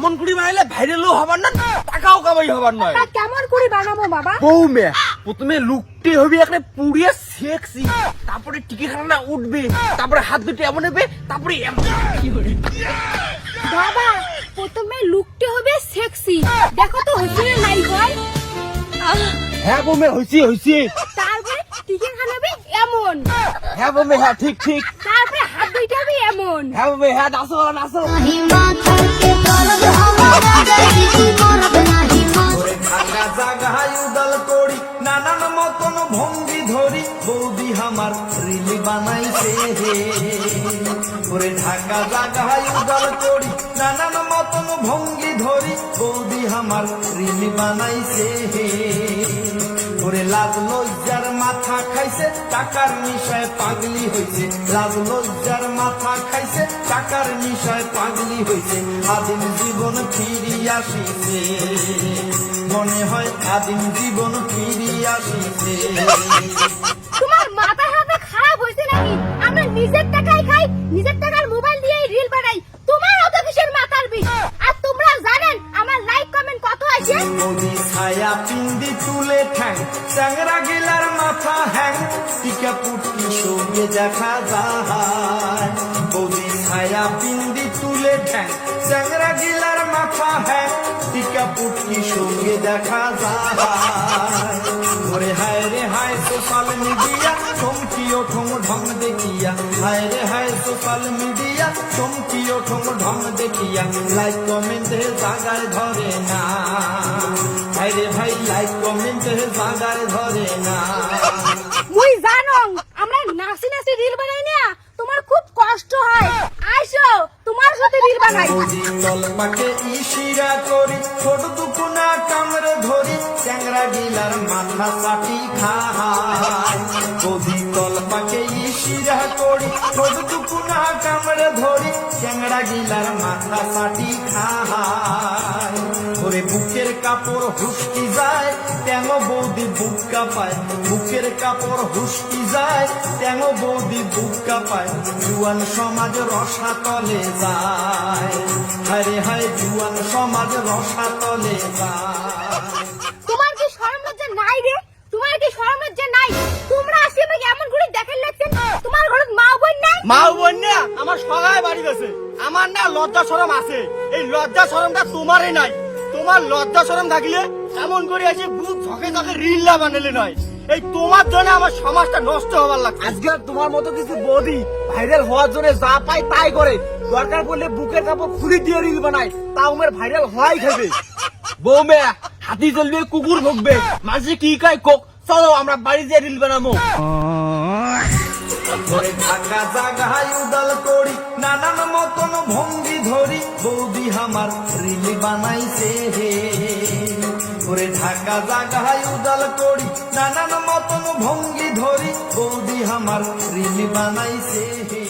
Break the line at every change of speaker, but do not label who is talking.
কেমন করে বানাইলে ভাইরালও হবার না, টাকাও কামাই হবার নয়।
কেমন করে বানাবো বাবা?
বৌমে প্রথমে লুকটি হবে একটা পুড়িয়ে সেক্সি, তারপরে টিকে খানা উঠবে, তারপরে হাত দুটো এমন হবে, তারপরে
বাবা প্রথমে লুকটি হবে সেক্সি, দেখো তো হইছে না নাই ভাই?
হ্যাঁ বৌমে হইছে।
তারপরে টিকে খানাবে এমন।
হ্যাঁ বৌমে, হ্যাঁ ঠিক।
তারপরে হাত দুইটা হবে এমন।
হ্যাঁ বৌমে, হ্যাঁ নাচো।
ঢাকা জাগায় উদাল করি নানান মতন ভঙ্গি ধরি বৌদি আমার রিল বানাইছে হে। ওরে ঢাকা জাগায় উদাল করি নানান মতন ভঙ্গি ধরি বৌদি আমার রিল বানাইছে হে। ওরে লাজ লজ্জার মাথা খাইছে টাকার নিশায় পাগলি হইছে, লাজ লজ্জার মাথা খাইছে টাকার নিশায় পাগলি হইছে। আদিম জীবন ফিরি আসিছে, মনে হয় আদিম জীবন ফিরি আসিছে।
তোমার মাথা হাতে খারাপ হইছে নাকি? আমরা নিজের টাকায় খাই, নিজের টাকার মোবাইল দিয়ে রিল বানাই, তোমার অত কিসের মাথার বিষ? আর তোমরা জানেন আমার লাইক কমেন্ট কত আছে?
মোদি ছায়া পিন্দি তুলে ঠ্যাং চ্যাংরা গিলার মাথা হ্যাং টিকা পুটকি সঙ্গে দেখা যায়। মোদি ছায়া পিন্দি তুলে ঠ্যাং চ্যাংরা গিলার মাথা হ্যাং টিকা পুটকি সঙ্গে দেখা যায়। ওরে হায় রে হায় সোশ্যাল মিডিয়া চমকিও ঠোং ঢং দেখিয়া, হায় রে হায় সোশ্যাল মিডিয়া চমকিও ঠোং ঢং দেখিয়া লাইক কমেন্টে জাগায় ধরে না। হায় রে ভাই লাইক কমেন্টে জাগায় ধরে না।
মুই জানো আমরা নাচি নাচি রিল বানাই না, তোমার খুব কষ্ট হয়, আইসো তোমার সাথে রিল বানাই।
তলপাকে ইশিরা করি ছোট দুকুনা কামড়ে ধরি চ্যাংরা গিলার মাথা চাটি খায়। কদি তলপাকে ইশিরা করি ছোট দুকুনা কামড়ে ধরি চ্যাংরা গিলার মাথা চাটি খায়। ওরে বুকের কাপড় হুসকি যায় ট্যাং বৌদি বুক কাঁপায়, বুকের কাপড় হুসকি যায় ট্যাং বৌদি বুক কাঁপায়। জুয়ান সমাজ রসাতলে যায়, হায় হায় জুয়ান সমাজ রসাতলে যায়।
তোমার কি শরম লজ্জা নাই রে? তোমার কি শরম লজ্জা নাই? তোমরা আসি আমাকে এমন করে দেখাই লাগছেন, তোমার ঘরে মা বোন নাই?
মা বোন না আমার সবাই বাড়ি গেছে, আমার না লজ্জা শরম আছে। এই লজ্জা শরমটা তোমারই নাই। তোমার লজ্জা শরম থাকলে এমন করে এসে বুক ঝকে ঝকে রিল্লা বানালে নয়। এই তোমার জন্য আমার সমাজটা নষ্ট হবার লাগছে। আজকে তোমার মতো কিছু বৌদি ভাইরাল হওয়ার জন্য যা পায় তাই করে, দরকার পড়লে বুকের কাপড় খুলে দিয়ে রিল বানায়, তা উমের ভাইরাল হওয়াই খাবে। বৌমে হাতি চলবে কুকুর ভুগবে, মাঝে কি কাই কোক, চলো আমরা বাড়ি যেয়ে রিল বানাবো।
ওরে ঢাকা জাগায় উদাল করি নানান মতন ভঙ্গি ধরি বৌদি আমার রিল বানাইছে হে। ওরে ঢাকা জাগায় উদাল করি নানান মতন ভঙ্গি ধরি বৌদি আমার রিল বানাইছে হে।